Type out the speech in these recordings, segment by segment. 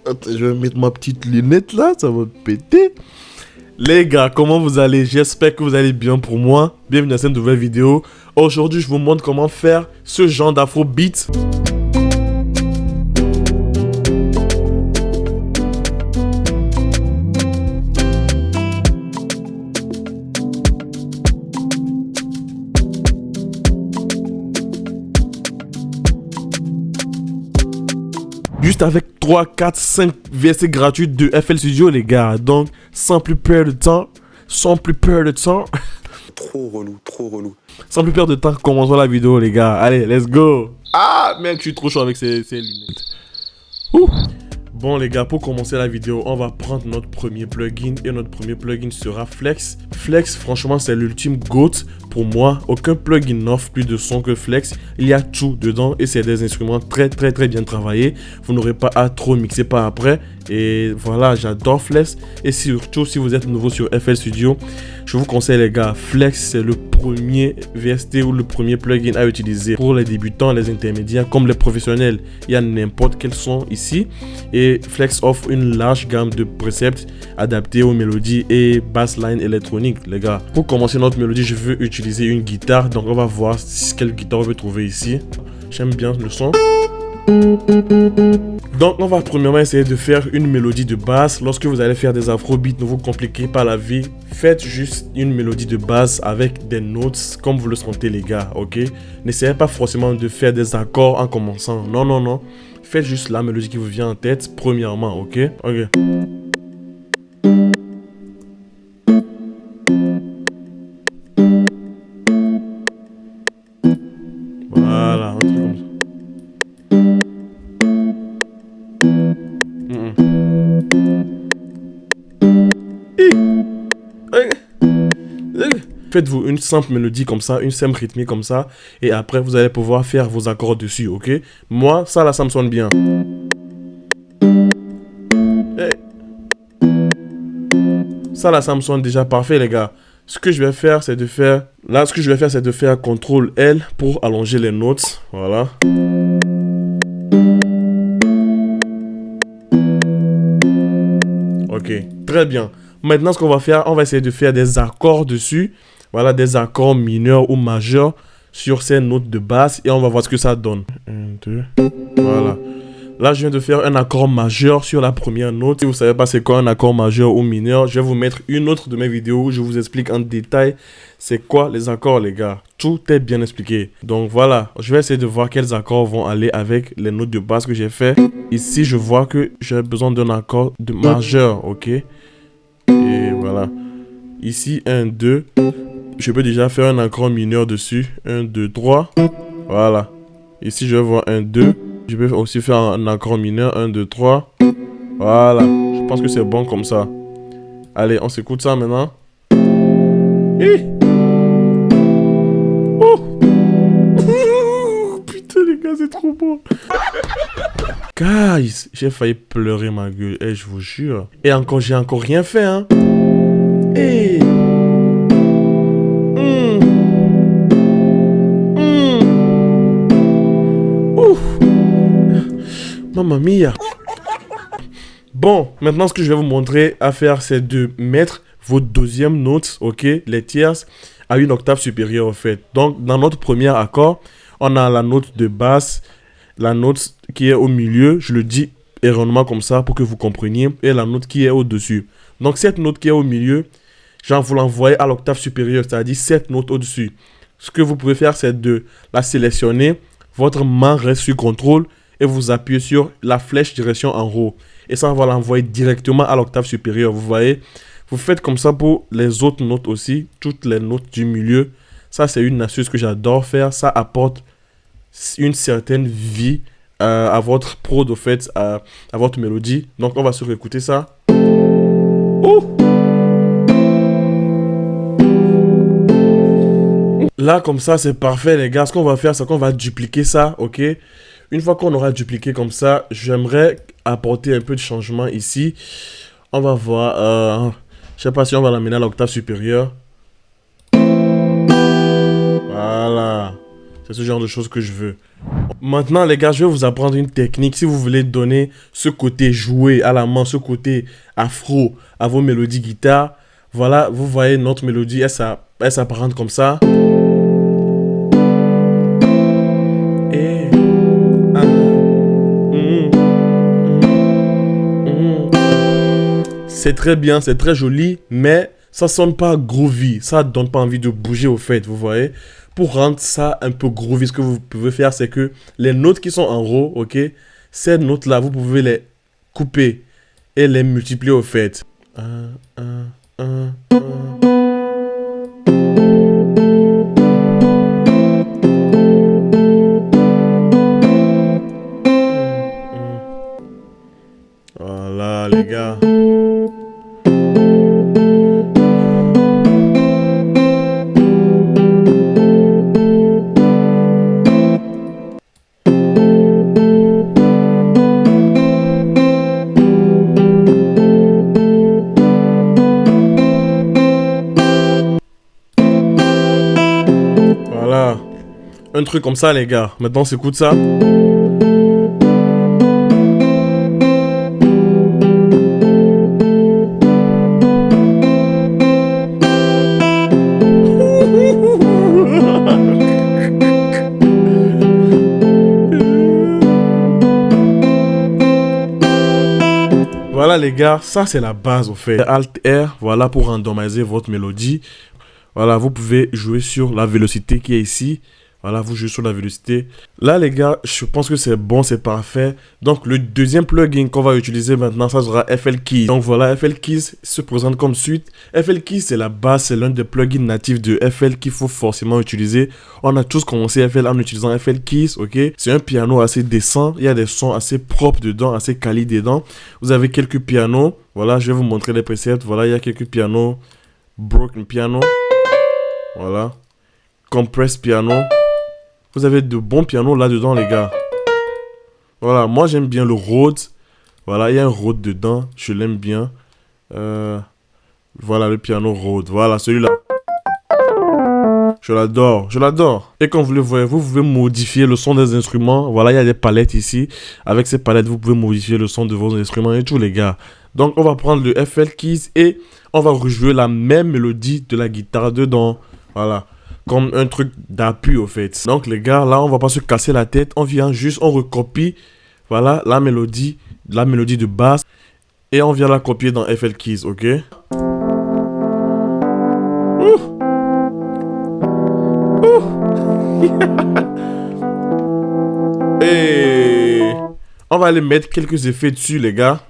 Attends, je vais mettre ma petite lunette là, ça va péter. Les gars, comment vous allez? J'espère que vous allez bien pour moi. Bienvenue dans cette nouvelle vidéo. Aujourd'hui, je vous montre comment faire ce genre d'afrobeat. Juste avec 3, 4, 5 versets gratuits de FL Studio, les gars. Donc, sans plus perdre de temps. Trop relou, trop relou. Sans plus perdre de temps, commençons la vidéo, les gars. Allez, let's go. Ah, mec, je suis trop chaud avec ces lunettes. Ouh. Bon, les gars, pour commencer la vidéo, on va prendre notre premier plugin. Et notre premier plugin sera Flex. Flex, franchement, c'est l'ultime GOAT pour moi. Aucun plugin n'offre plus de son que Flex. Il y a tout dedans et c'est des instruments très bien travaillés. Vous n'aurez pas à trop mixer par après. Et voilà, j'adore Flex. Et surtout, si vous êtes nouveau sur FL Studio, je vous conseille, les gars, Flex, c'est le premier VST ou le premier plugin à utiliser pour les débutants, les intermédiaires, comme les professionnels. Il y a n'importe quel son ici. Et Flex offre une large gamme de préceptes adaptés aux mélodies et bassline électroniques, les gars. Pour commencer notre mélodie, je veux utiliser une guitare. Donc, on va voir quelle guitare on peut trouver ici. J'aime bien le son. Donc, on va premièrement essayer de faire une mélodie de basse. Lorsque vous allez faire des afrobeats, ne vous compliquez pas la vie. Faites juste une mélodie de basse avec des notes comme vous le sentez, les gars, ok? N'essayez pas forcément de faire des accords en commençant. Non. Faites juste la mélodie qui vous vient en tête, premièrement, ok? Ok. Voilà, un truc comme ça. Faites-vous une simple mélodie comme ça, une simple rythmique comme ça, et après vous allez pouvoir faire vos accords dessus, ok? Moi, ça là, ça me sonne bien. Hey. Ça là, ça me sonne déjà parfait, les gars. Ce que je vais faire, c'est de faire... Là, ce que je vais faire, c'est de faire CTRL L pour allonger les notes. Voilà. Ok, très bien. Maintenant, ce qu'on va faire, on va essayer de faire des accords dessus. Voilà, des accords mineurs ou majeurs sur ces notes de basse. Et on va voir ce que ça donne. 1, 2, voilà. Là, je viens de faire un accord majeur sur la première note. Si vous ne savez pas c'est quoi un accord majeur ou mineur, je vais vous mettre une autre de mes vidéos où je vous explique en détail c'est quoi les accords, les gars. Tout est bien expliqué. Donc voilà, je vais essayer de voir quels accords vont aller avec les notes de basse que j'ai fait. Ici, je vois que j'ai besoin d'un accord de majeur, ok? Et voilà. Ici, 1, 2. Je peux déjà faire un accord mineur dessus. 1, 2, 3. Voilà. Ici, je vais voir 1, 2. Je peux aussi faire un accord mineur. 1, 2, 3. Voilà. Je pense que c'est bon comme ça. Allez, on s'écoute ça maintenant. Oh. Putain, les gars, c'est trop bon. Guys, j'ai failli pleurer ma gueule. Et je vous jure. Et encore, j'ai encore rien fait, hein. Hey. Mamma mia. Bon, maintenant ce que je vais vous montrer à faire, c'est de mettre vos deuxièmes notes, ok, les tierces, à une octave supérieure en fait. Donc, dans notre premier accord, on a la note de basse, la note qui est au milieu, je le dis erronément comme ça pour que vous compreniez, et la note qui est au-dessus. Donc, cette note qui est au milieu, genre vous l'envoyez à l'octave supérieure, c'est-à-dire cette note au-dessus. Ce que vous pouvez faire, c'est de la sélectionner, votre main reste sur contrôle, et vous appuyez sur la flèche direction en haut. Et ça va l'envoyer directement à l'octave supérieure. Vous voyez, vous faites comme ça pour les autres notes aussi. Toutes les notes du milieu. Ça, c'est une astuce que j'adore faire. Ça apporte une certaine vie à votre prod, au fait, à votre mélodie. Donc, on va se réécouter ça. Oh! Là, comme ça, c'est parfait, les gars. Ce qu'on va faire, c'est qu'on va dupliquer ça, ok? Une fois qu'on aura dupliqué comme ça, j'aimerais apporter un peu de changement ici. On va voir, je sais pas si on va l'amener à l'octave supérieure. Voilà. C'est ce genre de choses que je veux. Maintenant, les gars, je vais vous apprendre une technique. Si vous voulez donner ce côté joué à la main, ce côté afro à vos mélodies guitare, voilà, vous voyez notre mélodie, elle s'apparente comme ça. Et... ah, c'est très bien, c'est très joli, mais ça sonne pas groovy. Ça donne pas envie de bouger au fait, vous voyez. Pour rendre ça un peu groovy, ce que vous pouvez faire, c'est que les notes qui sont en haut, ok, ces notes-là, vous pouvez les couper et les multiplier au fait. Voilà, les gars. Voilà. Un truc comme ça, les gars. Maintenant, on s'écoute ça. Voilà les gars, ça c'est la base au fait. Alt R, voilà pour randomiser votre mélodie. Voilà, vous pouvez jouer sur la vélocité qui est ici. Voilà, vous jouez sur la vélocité. Là les gars, je pense que c'est bon, c'est parfait. Donc le deuxième plugin qu'on va utiliser maintenant, ça sera FL Keys. Donc voilà, FL Keys se présente comme suite. FL Keys c'est la base, c'est l'un des plugins natifs de FL qu'il faut forcément utiliser. On a tous commencé FL en utilisant FL Keys, ok. C'est un piano assez décent, il y a des sons assez propres dedans, assez quali dedans. Vous avez quelques pianos, voilà, je vais vous montrer les presets. Voilà, il y a quelques pianos. Broken piano, voilà. Compressed piano. Vous avez de bons pianos là-dedans, les gars. Voilà, moi j'aime bien le Rhodes. Voilà, il y a un Rhodes dedans. Je l'aime bien. Voilà le piano Rhodes. Voilà, celui-là. Je l'adore, je l'adore. Et comme vous le voyez, vous pouvez modifier le son des instruments. Voilà, il y a des palettes ici. Avec ces palettes, vous pouvez modifier le son de vos instruments et tout, les gars. Donc, on va prendre le FL Keys et on va rejouer la même mélodie de la guitare dedans. Voilà. Comme un truc d'appui au fait. Donc les gars, là on va pas se casser la tête. On vient juste, on recopie. Voilà la mélodie de basse. Et on vient la copier dans FL Keys, ok. Et on va aller mettre quelques effets dessus les gars.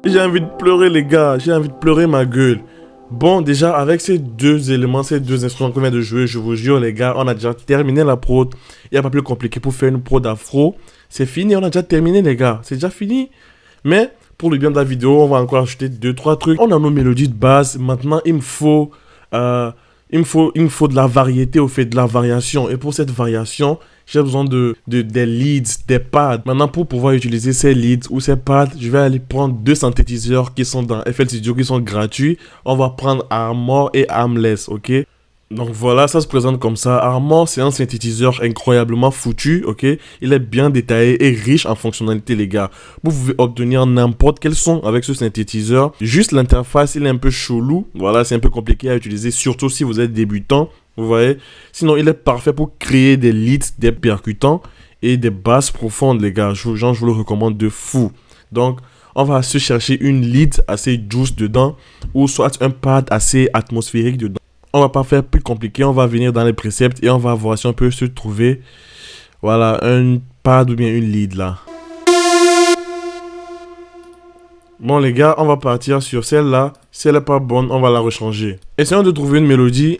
J'ai envie de pleurer les gars, j'ai envie de pleurer ma gueule. Bon, déjà avec ces deux éléments, ces deux instruments qu'on vient de jouer, je vous jure les gars, on a déjà terminé la prod. Il n'y a pas plus compliqué pour faire une prod afro. C'est fini, on a déjà terminé les gars, c'est déjà fini. Mais pour le bien de la vidéo, on va encore ajouter 2-3 trucs. On a nos mélodies de base, maintenant il me faut de la variété au fait, de la variation. Et pour cette variation, j'ai besoin des leads, des pads. Maintenant, pour pouvoir utiliser ces leads ou ces pads, je vais aller prendre deux synthétiseurs qui sont dans FL Studio, qui sont gratuits. On va prendre Armor et Armless, ok? Donc voilà, ça se présente comme ça. Armor, c'est un synthétiseur incroyablement foutu, ok? Il est bien détaillé et riche en fonctionnalités, les gars. Vous pouvez obtenir n'importe quel son avec ce synthétiseur. Juste l'interface, il est un peu chelou. Voilà, c'est un peu compliqué à utiliser, surtout si vous êtes débutant. Vous voyez? Sinon, il est parfait pour créer des leads, des percutants et des basses profondes, les gars. Je vous le recommande de fou. Donc, on va se chercher une lead assez douce dedans ou soit un pad assez atmosphérique dedans. On va pas faire plus compliqué, on va venir dans les préceptes et on va voir si on peut se trouver, voilà, un pad ou bien une lead là. Bon les gars, on va partir sur celle-là. Si elle n'est pas bonne, on va la rechanger. Essayons de trouver une mélodie.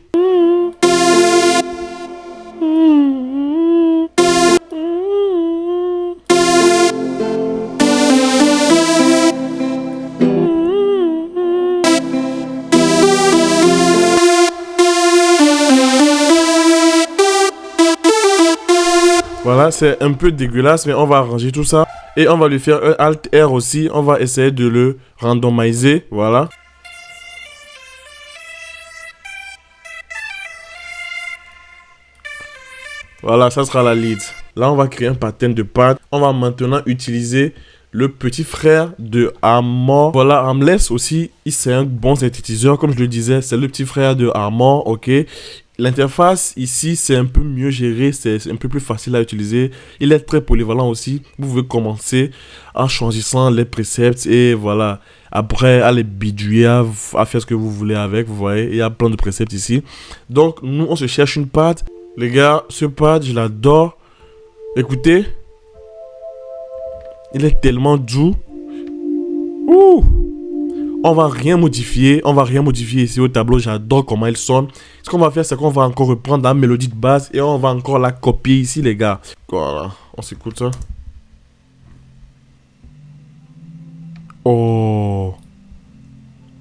c'est un peu dégueulasse, mais on va arranger tout ça. Et on va lui faire un Alt R aussi. On va essayer de le randomiser. Voilà. Voilà, ça sera la lead. Là, on va créer un pattern de pad. On va maintenant utiliser le petit frère de Armor. Voilà, Armless aussi, c'est un bon synthétiseur. Comme je le disais, c'est le petit frère de Armor, ok. L'interface ici, c'est un peu mieux géré, c'est un peu plus facile à utiliser. Il est très polyvalent aussi. Vous pouvez commencer en choisissant les precepts et voilà. Après, à les bidouiller, à faire ce que vous voulez avec, vous voyez. Il y a plein de precepts ici. Donc, nous, on se cherche une pad. Les gars, ce pad, je l'adore. Écoutez. Il est tellement doux. Ouh! On va rien modifier. On va rien modifier ici au tableau. J'adore comment il sonne. Ce qu'on va faire, c'est qu'on va encore reprendre la mélodie de base et on va encore la copier ici, les gars. Voilà. On s'écoute ça. Oh.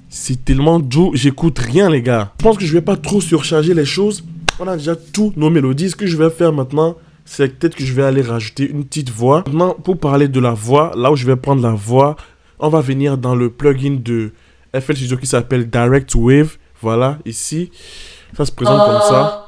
C'est tellement doux. J'écoute rien, les gars. Je pense que je vais pas trop surcharger les choses. On a déjà toutes nos mélodies. Ce que je vais faire maintenant, c'est peut-être que je vais aller rajouter une petite voix. Maintenant, pour parler de la voix, là où je vais prendre la voix, on va venir dans le plugin de FL Studio qui s'appelle Direct Wave. Voilà, ici. Ça se présente comme ça.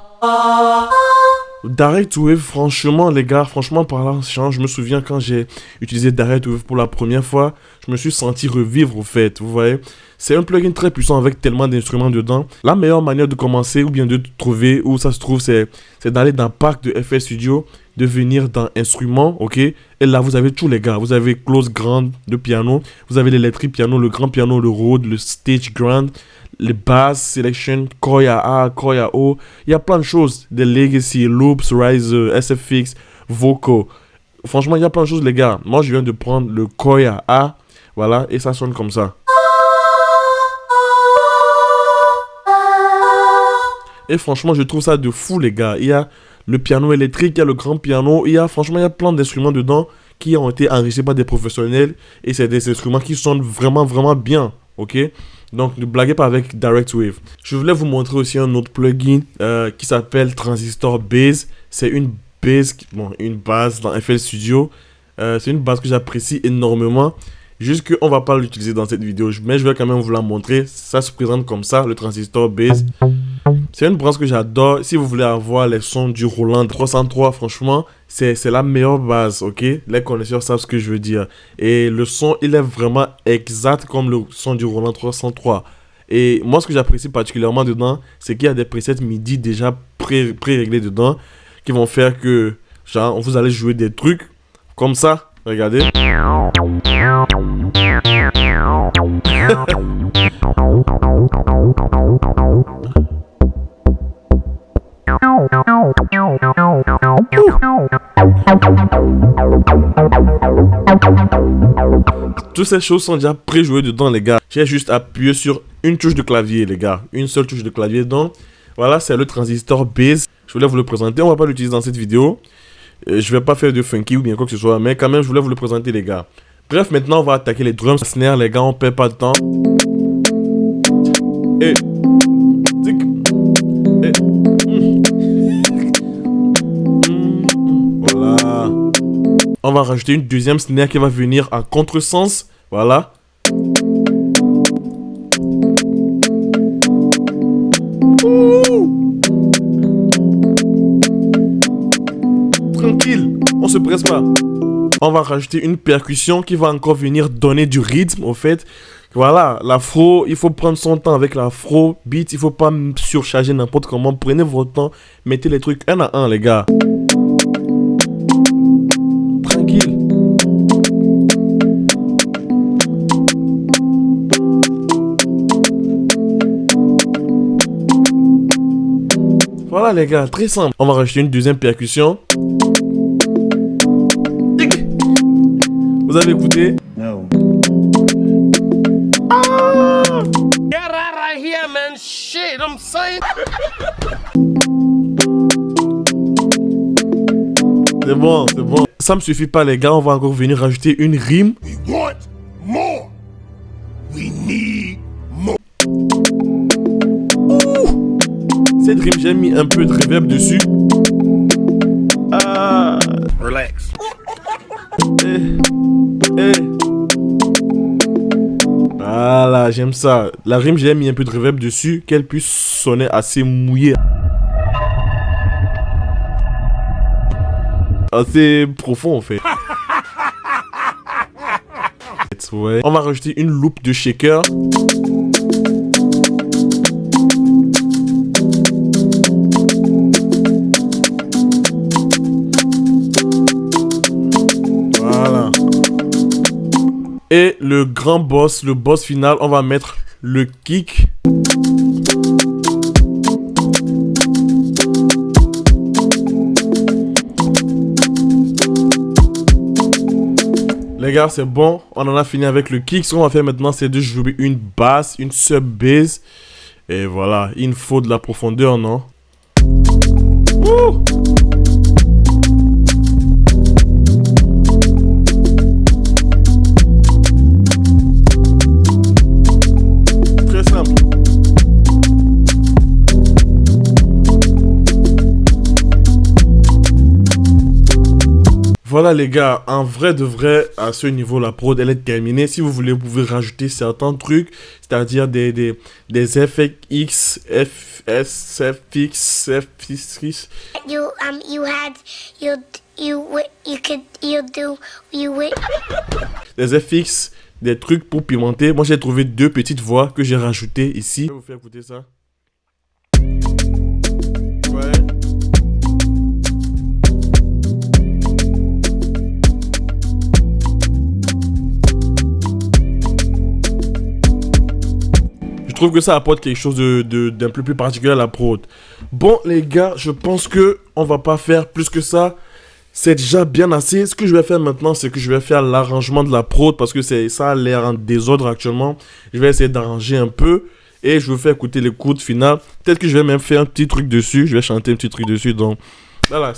Direct Wave, franchement, les gars, franchement, parlant, je me souviens quand j'ai utilisé Direct Wave pour la première fois, je me suis senti revivre, au fait, vous voyez. C'est un plugin très puissant avec tellement d'instruments dedans. La meilleure manière de commencer ou bien de trouver où ça se trouve, c'est d'aller dans Pack de FL Studio, de venir dans Instruments, ok. Et là, vous avez tous les gars. Vous avez Close Grand de piano, vous avez l'électrique piano, le grand piano, le Rhodes, le Stage Grand, les Bass Selection, Koya A, Koya O. Il y a plein de choses. Des Legacy, Loops, Rise, SFX, Vocal. Franchement, il y a plein de choses, les gars. Moi, je viens de prendre le Koya A. Voilà, et ça sonne comme ça. Et franchement, je trouve ça de fou, les gars. Il y a le piano électrique, il y a le grand piano. Franchement, il y a plein d'instruments dedans qui ont été enrichis par des professionnels. Et c'est des instruments qui sonnent vraiment, vraiment bien. Ok? Donc, ne blaguez pas avec Direct Wave. Je voulais vous montrer aussi un autre plugin qui s'appelle Transistor Base. C'est une base dans FL Studio. C'est une base que j'apprécie énormément. Juste qu'on ne va pas l'utiliser dans cette vidéo, mais je vais quand même vous la montrer. Ça se présente comme ça, le Transistor Base. C'est une branche que j'adore. Si vous voulez avoir les sons du Roland 303, franchement, c'est la meilleure base, ok? Les connaisseurs savent ce que je veux dire. Et le son, il est vraiment exact comme le son du Roland 303. Et moi, ce que j'apprécie particulièrement dedans, c'est qu'il y a des presets MIDI déjà pré-réglés dedans, qui vont faire que, genre, vous allez jouer des trucs comme ça. Regardez. Toutes ces choses sont déjà pré-jouées dedans, les gars. J'ai juste appuyé sur une touche de clavier, les gars. Une seule touche de clavier. Donc, voilà, c'est le Transistor Base. Je voulais vous le présenter. On va pas l'utiliser dans cette vidéo. Je vais pas faire de funky ou bien quoi que ce soit. Mais quand même, je voulais vous le présenter, les gars. Bref, maintenant, on va attaquer les drums. Snare, les gars, on perd pas de temps. Et... Voilà. On va rajouter une deuxième snare qui va venir en contresens. Voilà. Tranquille, on se presse pas. On va rajouter une percussion qui va encore venir donner du rythme, au fait. Voilà, l'afro, il faut prendre son temps avec l'afro beat. Il faut pas surcharger n'importe comment. Prenez votre temps, mettez les trucs un à un, les gars. Tranquille. Voilà, les gars, très simple. On va rajouter une deuxième percussion. Vous avez écouté? No. Get out of here, man. Shit, I'm saying. C'est bon, c'est bon. Ça me suffit pas, les gars. On va encore venir rajouter une rime. We want more. We need more. Cette rime, j'ai mis un peu de reverb dessus. Ah, Relax. Voilà, j'aime ça. La rime, j'ai mis un peu de reverb dessus, qu'elle puisse sonner assez mouillée. Assez profond en fait. Ouais. On va rajouter une loupe de shaker. Voilà. Et le grand boss, le boss final, on va mettre le kick. Les gars, c'est bon, on en a fini avec le kick. Ce qu'on va faire maintenant, c'est de jouer une basse, une sub-bass. Et voilà, il faut de la profondeur, non? Wouh! Très simple. Voilà les gars, en vrai de vrai, à ce niveau, la prod, elle est terminée. Si vous voulez, vous pouvez rajouter certains trucs, c'est-à-dire des effets X, FS, FX, FX. Des FX, des trucs pour pimenter. Moi, j'ai trouvé deux petites voix que j'ai rajoutées ici. Je vais vous faire écouter ça. Ouais. Je trouve que ça apporte quelque chose d'un peu plus particulier à la prod. Bon les gars, je pense que on va pas faire plus que ça. C'est déjà bien assez. Ce que je vais faire maintenant, c'est que je vais faire l'arrangement de la prod parce que ça a l'air en désordre actuellement. Je vais essayer d'arranger un peu et je vais faire écouter l'écoute finale. Peut-être que je vais même faire un petit truc dessus. Je vais chanter un petit truc dessus. Donc voilà.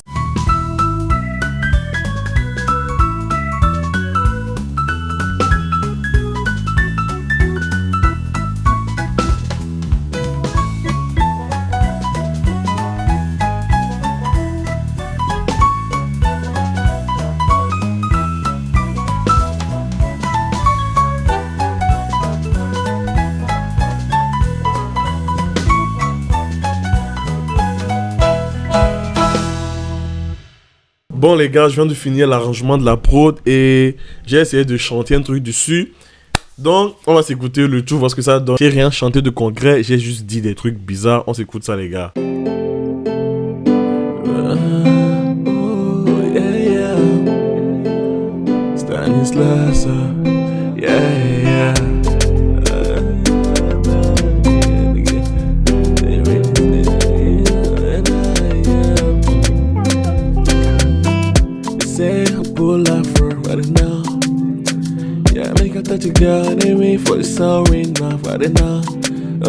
Bon les gars, je viens de finir l'arrangement de la prod et j'ai essayé de chanter un truc dessus. Donc on va s'écouter le tout, voir ce que ça donne. J'ai rien chanté de concret, j'ai juste dit des trucs bizarres. On s'écoute ça les gars. Stanislas, yeah. Touch a girl and they wait for the sun ring off right now.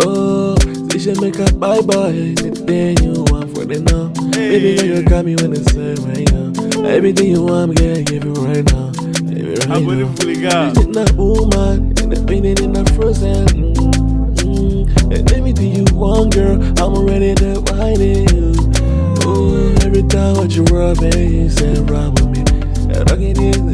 Oh, they should make a bye bye. Anything you want for the now. Baby, girl, you got me when it's right now. Everything you want, I'm gonna give it right now. Give it right now. You're not woman, and the painting in the frozen. And everything you want, girl, I'm ready to wine it. Oh, every time what you rub, baby, you say rub with me. And I get it.